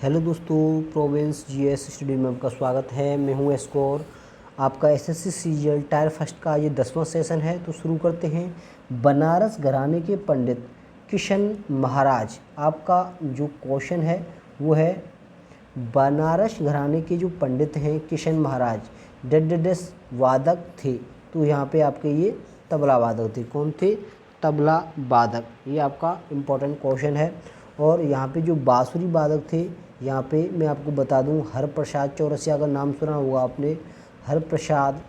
Hello दोस्तों, province GS study में आपका स्वागत है। मैं हूं एस्कोर। आपका एसएससी सीजीएल टायर फर्स्ट का ये 10वां सेशन है। तो शुरू करते हैं। बनारस घराने के पंडित किशन महाराज। आपका जो क्वेश्चन है वो है, बनारस घराने के जो पंडित हैं किशन महाराज डेस वादक थे। तो यहाँ पे आपके ये तबला वादक थे। कौन थे? तबला वादक। ये आपका इम्पोर्टेंट क्वेश्चन है। और यहाँ पे जो बांसुरी वादक थे, यहाँ पे मैं आपको बता दूं, हरप्रसाद चौरसिया का नाम सुना होगा आपने। हरप्रसाद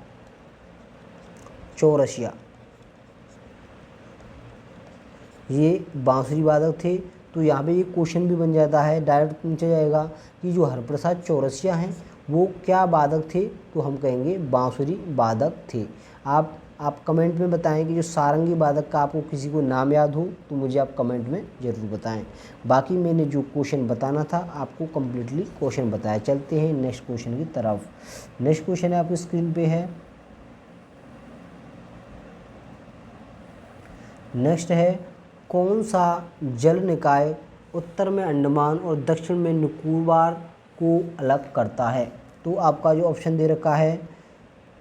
चौरसिया ये बांसुरी वादक थे। तो यहाँ पे ये क्वेश्चन भी बन जाता है, डायरेक्ट पूछा जाएगा कि जो हरप्रसाद चौरसिया हैं वो क्या वादक थे। तो हम कहेंगे बांसुरी वादक थे। आप कमेंट में बताएं कि जो सारंगी वादक का आपको किसी को नाम याद हो तो मुझे आप कमेंट में ज़रूर बताएं। बाकी मैंने जो क्वेश्चन बताना था आपको कम्प्लीटली क्वेश्चन बताया। चलते हैं नेक्स्ट क्वेश्चन की तरफ। नेक्स्ट क्वेश्चन है आपकी स्क्रीन पे है। नेक्स्ट है, कौन सा जल निकाय उत्तर में अंडमान और दक्षिण में निकोबार को अलग करता है? तो आपका जो ऑप्शन दे रखा है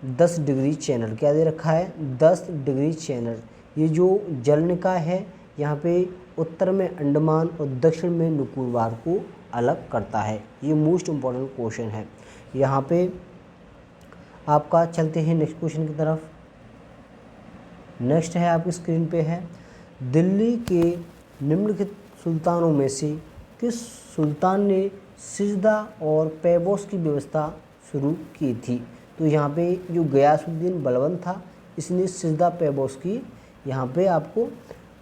10 डिग्री चैनल। क्या दे रखा है? 10 डिग्री चैनल। ये जो जल निकाय है यहाँ पे उत्तर में अंडमान और दक्षिण में निकोबार को अलग करता है। ये मोस्ट इम्पॉर्टेंट क्वेश्चन है यहाँ पे आपका। चलते हैं नेक्स्ट क्वेश्चन की तरफ। नेक्स्ट है आपकी स्क्रीन पे है, दिल्ली के निम्नलिखित सुल्तानों में से किस सुल्तान ने सिजदा और पैबोस की व्यवस्था शुरू की थी? तो यहाँ पे जो गयासुद्दीन बलबन था, इसने सिजदा पैबोस की। यहाँ पे आपको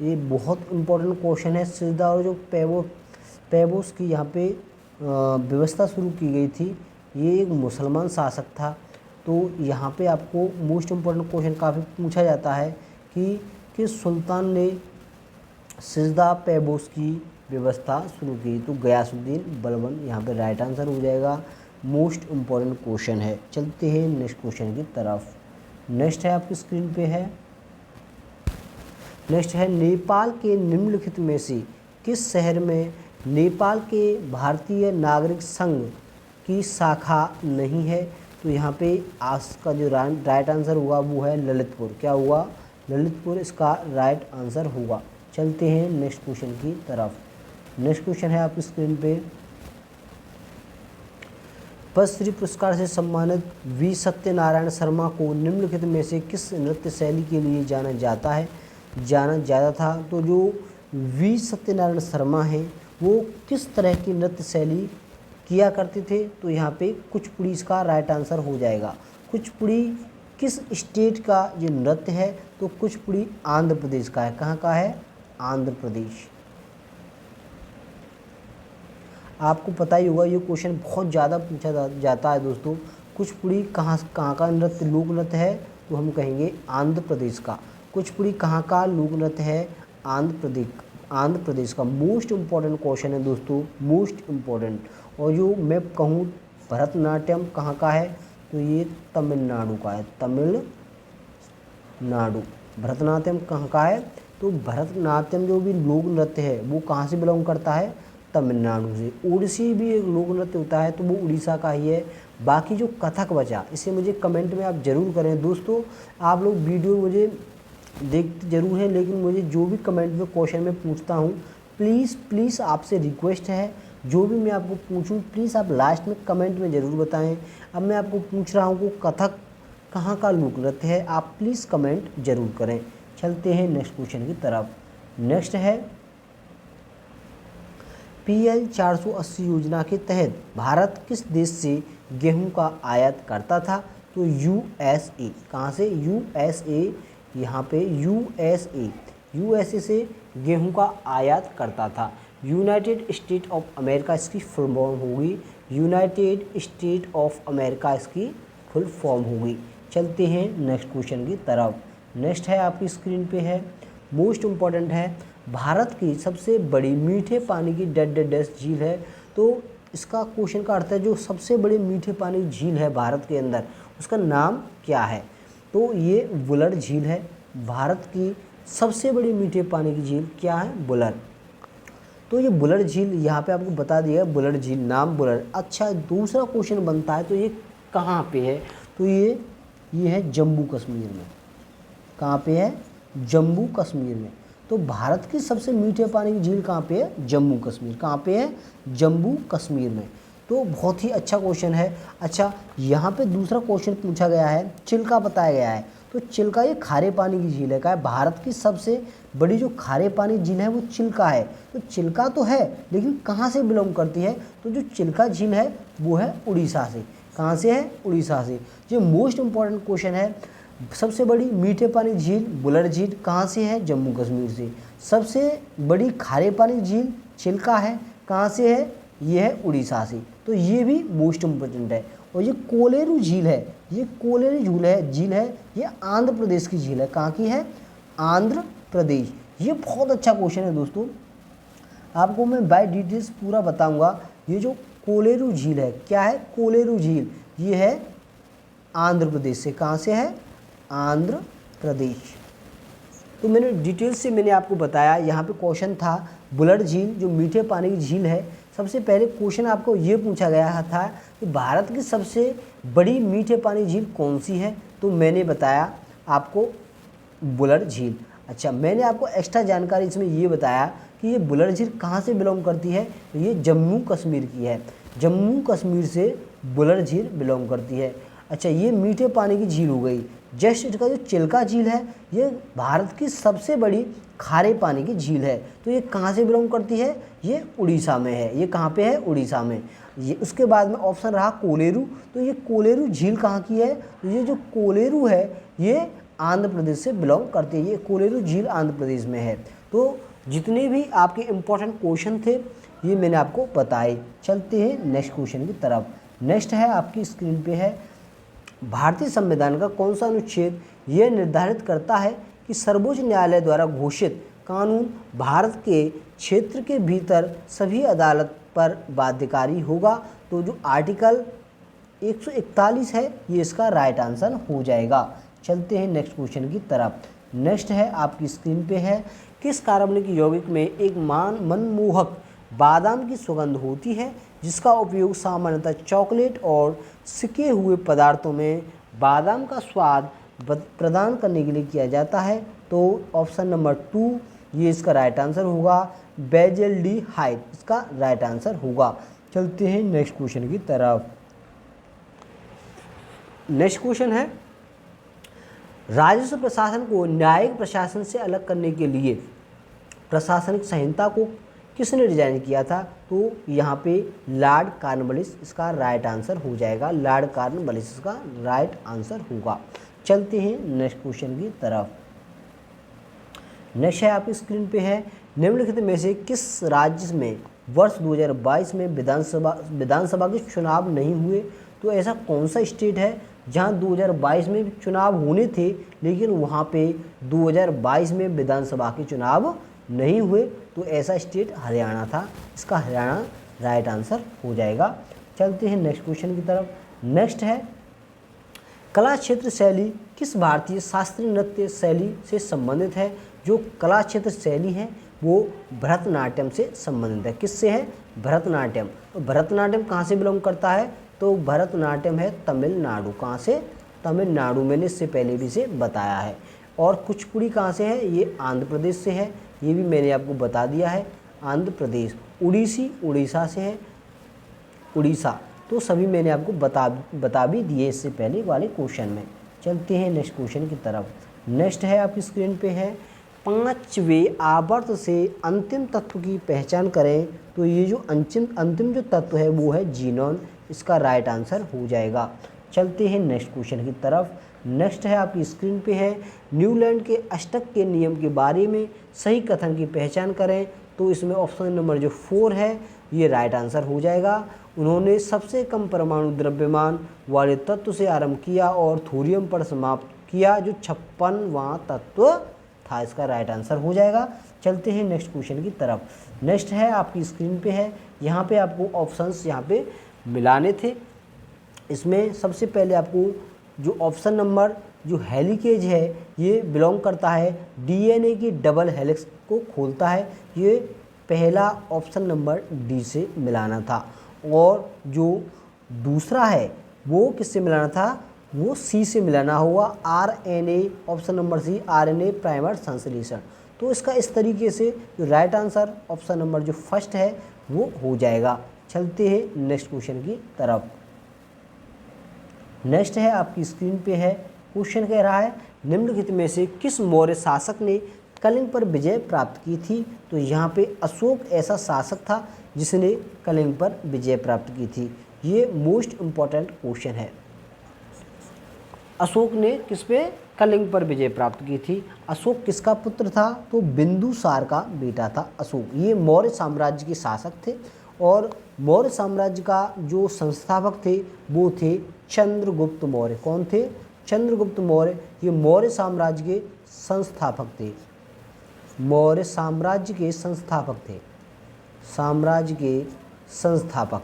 ये बहुत इम्पोर्टेंट क्वेश्चन है। सिजदा और जो पैबोस की यहाँ पे व्यवस्था शुरू की गई थी, ये एक मुसलमान शासक था। तो यहाँ पे आपको मोस्ट इम्पोर्टेंट क्वेश्चन काफ़ी पूछा जाता है कि किस सुल्तान ने सिजदा पैबोस की व्यवस्था शुरू की? तो गयासुद्दीन बलबन यहाँ पे राइट आंसर हो जाएगा। मोस्ट इम्पॉर्टेंट क्वेश्चन है। चलते हैं नेक्स्ट क्वेश्चन की तरफ। नेक्स्ट है आपकी स्क्रीन पे है। नेक्स्ट है, नेपाल के निम्नलिखित में से किस शहर में नेपाल के भारतीय नागरिक संघ की शाखा नहीं है? तो यहाँ पे आज का जो राइट आंसर होगा वो है ललितपुर। क्या हुआ? ललितपुर इसका राइट आंसर होगा। चलते हैं नेक्स्ट क्वेश्चन की तरफ। नेक्स्ट क्वेश्चन है आपकी स्क्रीन पे, पद्मश्री पुरस्कार से सम्मानित वी सत्यनारायण शर्मा को निम्नलिखित में से किस नृत्य शैली के लिए जाना जाता था? तो जो वी सत्यनारायण शर्मा हैं वो किस तरह की नृत्य शैली किया करते थे? तो यहाँ पे कुचिपुड़ी इसका राइट आंसर हो जाएगा। कुचिपुड़ी किस स्टेट का ये नृत्य है? तो कुचिपुड़ी आंध्र प्रदेश का है। कहाँ का है? आंध्र प्रदेश। आपको पता ही होगा, ये क्वेश्चन बहुत ज़्यादा पूछा जाता है दोस्तों। कुचिपुड़ी कहाँ का नृत्य लोक नृत्य है? तो हम कहेंगे आंध्र प्रदेश का। कुचिपुड़ी कहाँ का लोक नृत्य है? आंध्र प्रदेश का। मोस्ट इम्पॉर्टेंट क्वेश्चन है दोस्तों, मोस्ट इम्पॉर्टेंट। और जो मैं कहूँ भरतनाट्यम कहाँ का है? तो ये तमिलनाडु का है। तमिलनाडु। भरतनाट्यम कहाँ का है? तो भरतनाट्यम जो भी लोक नृत्य है वो कहाँ से बिलोंग करता है? तमिलनाडु से। ओडिसी भी एक लोक नृत्य होता है तो वो उड़ीसा का ही है। बाकी जो कथक बचा, इसे मुझे कमेंट में आप ज़रूर करें दोस्तों। आप लोग वीडियो मुझे देखते ज़रूर हैं, लेकिन मुझे जो भी कमेंट में क्वेश्चन में पूछता हूँ, प्लीज़ आपसे रिक्वेस्ट है, जो भी मैं आपको पूछूं प्लीज़ आप लास्ट में कमेंट में ज़रूर बताएं। अब मैं आपको पूछ रहा हूँ कि कथक कहाँ का लोक नृत्य है, आप प्लीज़ कमेंट ज़रूर करें। चलते हैं नेक्स्ट क्वेश्चन की तरफ। नेक्स्ट है, PL 480 योजना के तहत भारत किस देश से गेहूं का आयात करता था? तो USA। कहाँ से? USA। यहाँ पे USA से गेहूं का आयात करता था। यूनाइटेड स्टेट ऑफ अमेरिका इसकी फुल फॉर्म होगी। यूनाइटेड स्टेट ऑफ अमेरिका इसकी फुल फॉर्म होगी। चलते हैं नेक्स्ट क्वेश्चन की तरफ। नेक्स्ट है आपकी स्क्रीन पे है, मोस्ट इम्पॉर्टेंट है, भारत की सबसे बड़ी मीठे पानी की डैश झील है। तो इसका क्वेश्चन का अर्थ है जो सबसे बड़ी मीठे पानी की झील है भारत के अंदर, उसका नाम क्या है? तो ये वुलर झील है। भारत की सबसे बड़ी मीठे पानी की झील क्या है? वुलर। तो ये बुलर झील यहाँ पे आपको बता दिया है, बुलर झील, नाम बुलर। अच्छा, दूसरा क्वेश्चन बनता है तो ये कहाँ पे है, तो ये है जम्मू कश्मीर में। कहाँ पे है, जम्मू कश्मीर में। तो भारत की सबसे मीठे पानी की झील कहाँ पे है, जम्मू कश्मीर। कहाँ पे है, जम्मू कश्मीर में। तो बहुत ही अच्छा क्वेश्चन है। अच्छा, यहाँ पे दूसरा क्वेश्चन पूछा गया है, चिल्का बताया गया है। तो चिल्का ये खारे पानी की झील है। क्या है, भारत की सबसे बड़ी जो खारे पानी झील है वो चिल्का है। तो चिल्का तो है, लेकिन कहाँ से बिलोंग करती है, तो जो चिल्का झील है वो है उड़ीसा से। कहाँ से है, उड़ीसा से। जो मोस्ट इम्पॉर्टेंट क्वेश्चन है, सबसे बड़ी मीठे पानी झील बुलर झील कहाँ से है, जम्मू कश्मीर से। सबसे बड़ी खारे पानी झील चिल्का है, कहाँ से है, ये है उड़ीसा से। तो ये भी मोस्ट इम्पोर्टेंट है। और ये कोलेरू झील है, ये कोलेरू झील है, ये आंध्र प्रदेश की झील है। कहाँ की है, आंध्र प्रदेश। ये बहुत अच्छा क्वेश्चन है दोस्तों, आपको मैं बाय डिटेल्स पूरा बताऊंगा। ये जो कोलेरू झील है, क्या है, कोलेरू झील, ये है आंध्र प्रदेश से। कहाँ से है, आंध्र प्रदेश। तो मैंने डिटेल से मैंने आपको बताया। यहाँ पे क्वेश्चन था बुलर झील जो मीठे पानी की झील है। सबसे पहले क्वेश्चन आपको ये पूछा गया था कि भारत की सबसे बड़ी मीठे पानी झील कौन सी है, तो मैंने बताया आपको बुलर झील। अच्छा, मैंने आपको एक्स्ट्रा जानकारी इसमें ये बताया कि ये बुलर झील कहाँ से बिलोंग करती है, तो ये जम्मू कश्मीर की है। जम्मू कश्मीर से बुलर झील बिलोंग करती है। अच्छा, ये मीठे पानी की झील हो गई। जस्ट इसका जो चिल्का झील है, ये भारत की सबसे बड़ी खारे पानी की झील है। तो ये कहाँ से बिलोंग करती है, ये उड़ीसा में है। ये कहाँ पे है, उड़ीसा में। ये उसके बाद में ऑप्शन रहा कोलेरू। तो ये कोलेरू झील कहाँ की है, तो ये जो कोलेरू है ये आंध्र प्रदेश से बिलोंग करती है। ये कोलेरू झील आंध्र प्रदेश में है। तो जितने भी आपके इम्पोर्टेंट क्वेश्चन थे ये मैंने आपको बताए। चलते हैं नेक्स्ट क्वेश्चन की तरफ। नेक्स्ट है, आपकी स्क्रीन पे है, भारतीय संविधान का कौन सा अनुच्छेद यह निर्धारित करता है कि सर्वोच्च न्यायालय द्वारा घोषित कानून भारत के क्षेत्र के भीतर सभी अदालत पर बाध्यकारी होगा। तो जो आर्टिकल 141 है ये इसका राइट आंसर हो जाएगा। चलते हैं नेक्स्ट क्वेश्चन की तरफ। नेक्स्ट है, आपकी स्क्रीन पे है, किस कार्बनिक यौगिक में एक मनमोहक बादाम की सुगंध होती है जिसका उपयोग सामान्यतः चॉकलेट और सिके हुए पदार्थों में बादाम का स्वाद प्रदान करने के लिए किया जाता है। तो ऑप्शन नंबर 2 ये इसका राइट आंसर होगा, बेंजल्डिहाइड इसका राइट आंसर होगा। चलते हैं नेक्स्ट क्वेश्चन की तरफ। नेक्स्ट क्वेश्चन है, राजस्व प्रशासन को न्यायिक प्रशासन से अलग करने के लिए प्रशासनिक संहिता को किसने डिजाइन किया था, तो यहाँ पे लॉर्ड कॉर्नवालिस इसका राइट आंसर हो जाएगा। लॉर्ड कॉर्नवालिस इसका राइट आंसर होगा। चलते हैं नेक्स्ट क्वेश्चन की तरफ। नेक्स्ट है, आपकी स्क्रीन पे है, निम्नलिखित में से किस राज्य में वर्ष 2022 में विधानसभा के चुनाव नहीं हुए। तो ऐसा कौन सा स्टेट है जहां 2022 में चुनाव होने थे लेकिन वहां पे 2022 में विधानसभा के चुनाव नहीं हुए, तो ऐसा स्टेट हरियाणा था। इसका हरियाणा राइट आंसर हो जाएगा। चलते हैं नेक्स्ट क्वेश्चन की तरफ। नेक्स्ट है, कला क्षेत्र शैली किस भारतीय शास्त्रीय नृत्य शैली से संबंधित है। जो कला क्षेत्र शैली है वो भरतनाट्यम से संबंधित है। किससे है, भरतनाट्यम। तो भरतनाट्यम कहाँ से बिलोंग करता है, तो भरतनाट्यम है तमिलनाडु। कहाँ से, तमिलनाडु। मैंने इससे पहले भी से बताया है। और कुचिपुड़ी कहाँ से है, ये आंध्र प्रदेश से है। ये भी मैंने आपको बता दिया है, आंध्र प्रदेश। उड़ीसी उड़ीसा से है, उड़ीसा। तो सभी मैंने आपको बता भी दिए इससे पहले वाले क्वेश्चन में। चलते हैं नेक्स्ट क्वेश्चन की तरफ। नेक्स्ट है, आपकी स्क्रीन पे है, 5वें आवर्त से अंतिम तत्व की पहचान करें। तो ये जो अंतिम जो तत्व है वो है जीनोन। इसका राइट आंसर हो जाएगा। चलते हैं नेक्स्ट क्वेश्चन की तरफ। नेक्स्ट है, आपकी स्क्रीन पे है, न्यूलैंड के अष्टक के नियम के बारे में सही कथन की पहचान करें। तो इसमें ऑप्शन नंबर जो 4 है ये राइट आंसर हो जाएगा। उन्होंने सबसे कम परमाणु द्रव्यमान वाले तत्व से आरंभ किया और थोरियम पर समाप्त किया जो 56वां तत्व था। इसका राइट आंसर हो जाएगा। चलते हैं नेक्स्ट क्वेश्चन की तरफ। नेक्स्ट है, आपकी स्क्रीन पे है, यहाँ पे आपको ऑप्शंस यहाँ पे मिलाने थे। इसमें सबसे पहले आपको जो ऑप्शन नंबर जो हेलिकेज है ये बिलोंग करता है डीएनए की डबल हेलिक्स को खोलता है। ये पहला ऑप्शन नंबर डी से मिलाना था, और जो दूसरा है वो किससे मिलाना था, वो सी से मिलाना हुआ, RNA, option number C RNA primer संश्लेषण। तो इसका इस तरीके से जो राइट आंसर ऑप्शन नंबर जो फर्स्ट है वो हो जाएगा। चलते हैं नेक्स्ट क्वेश्चन की तरफ। नेक्स्ट है आपकी स्क्रीन पे है, क्वेश्चन कह रहा है निम्नलिखित में से किस मौर्य शासक ने कलिंग पर विजय प्राप्त की थी। तो यहाँ पे अशोक ऐसा शासक था जिसने कलिंग पर विजय प्राप्त की थी। ये मोस्ट इम्पॉर्टेंट क्वेश्चन है। अशोक ने किस पे कलिंग पर विजय प्राप्त की थी। अशोक किसका पुत्र था, तो बिंदुसार का बेटा था अशोक। ये मौर्य साम्राज्य के शासक थे, और मौर्य साम्राज्य का जो संस्थापक थे वो थे चंद्रगुप्त मौर्य। कौन थे, चंद्रगुप्त मौर्य। ये मौर्य साम्राज्य के संस्थापक थे, मौर्य साम्राज्य के संस्थापक थे, साम्राज्य के संस्थापक।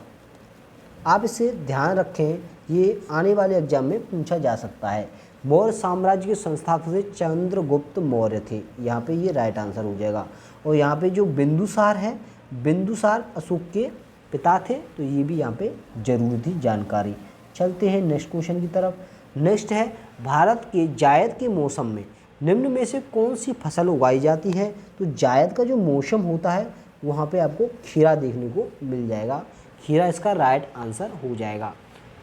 आप इसे ध्यान रखें, ये आने वाले एग्जाम में पूछा जा सकता है। मौर्य साम्राज्य के संस्थापक से चंद्रगुप्त मौर्य थे, यहाँ पे ये राइट आंसर हो जाएगा। और यहाँ पे जो बिंदुसार है, बिंदुसार अशोक के पिता थे, तो ये भी यहाँ पे जरूरी थी जानकारी। चलते हैं नेक्स्ट क्वेश्चन की तरफ। नेक्स्ट है भारत के जायद के मौसम में निम्न में से कौन सी फसल उगाई जाती है। तो जायद का जो मौसम होता है वहाँ पे आपको खीरा देखने को मिल जाएगा, खीरा इसका राइट आंसर हो जाएगा।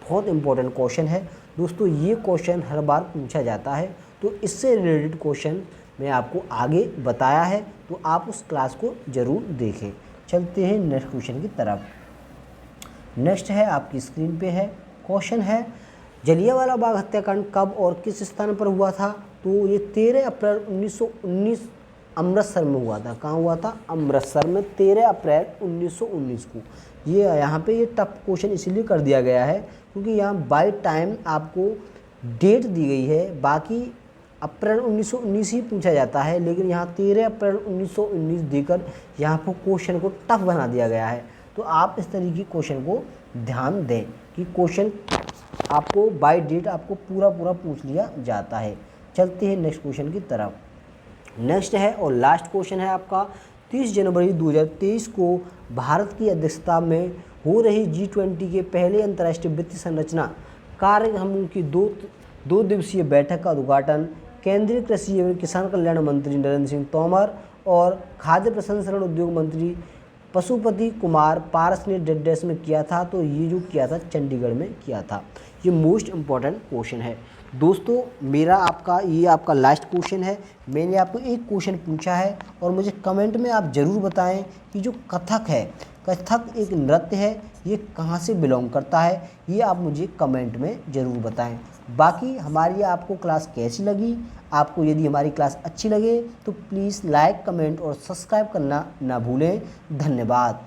बहुत इंपॉर्टेंट क्वेश्चन है दोस्तों, ये क्वेश्चन हर बार पूछा जाता है, तो इससे रिलेटेड क्वेश्चन मैं आपको आगे बताया है, तो आप उस क्लास को ज़रूर देखें। चलते हैं नेक्स्ट क्वेश्चन की तरफ। नेक्स्ट है आपकी स्क्रीन पे है, क्वेश्चन है जलियांवाला बाग हत्याकांड कब और किस स्थान पर हुआ था। तो ये 13 अप्रैल 1919 अमृतसर में हुआ था। कहाँ हुआ था, अमृतसर में 13 अप्रैल 1919 को। ये यहाँ पे ये टफ क्वेश्चन इसीलिए कर दिया गया है क्योंकि यहाँ बाय टाइम आपको डेट दी गई है, बाकी अप्रैल 1919 ही पूछा जाता है, लेकिन यहाँ 13 अप्रैल 1919 देकर यहाँ पर क्वेश्चन को टफ बना दिया गया है। तो आप इस तरीके क्वेश्चन को ध्यान दें कि क्वेश्चन आपको बाय डेट आपको पूरा पूछ लिया जाता है। चलते हैं नेक्स्ट क्वेश्चन की तरफ। नेक्स्ट है और लास्ट क्वेश्चन है आपका 30 जनवरी 2023 को भारत की अध्यक्षता में हो रही G20 के पहले अंतर्राष्ट्रीय वित्तीय संरचना कार्यक्रमों की दो दिवसीय बैठक का उद्घाटन केंद्रीय कृषि एवं किसान कल्याण मंत्री नरेंद्र सिंह तोमर और खाद्य प्रसंस्करण उद्योग मंत्री पशुपति कुमार पारस ने डेस में किया था। तो ये जो किया था चंडीगढ़ में किया था। ये मोस्ट इम्पॉर्टेंट क्वेश्चन है दोस्तों। मेरा ये आपका लास्ट क्वेश्चन है। मैंने आपको एक क्वेश्चन पूछा है और मुझे कमेंट में आप ज़रूर बताएं कि जो कथक है, कथक एक नृत्य है, ये कहाँ से बिलोंग करता है, ये आप मुझे कमेंट में ज़रूर बताएं। बाकी हमारी आपको क्लास कैसी लगी, आपको यदि हमारी क्लास अच्छी लगे तो प्लीज़ लाइक, कमेंट और सब्सक्राइब करना ना भूलें। धन्यवाद।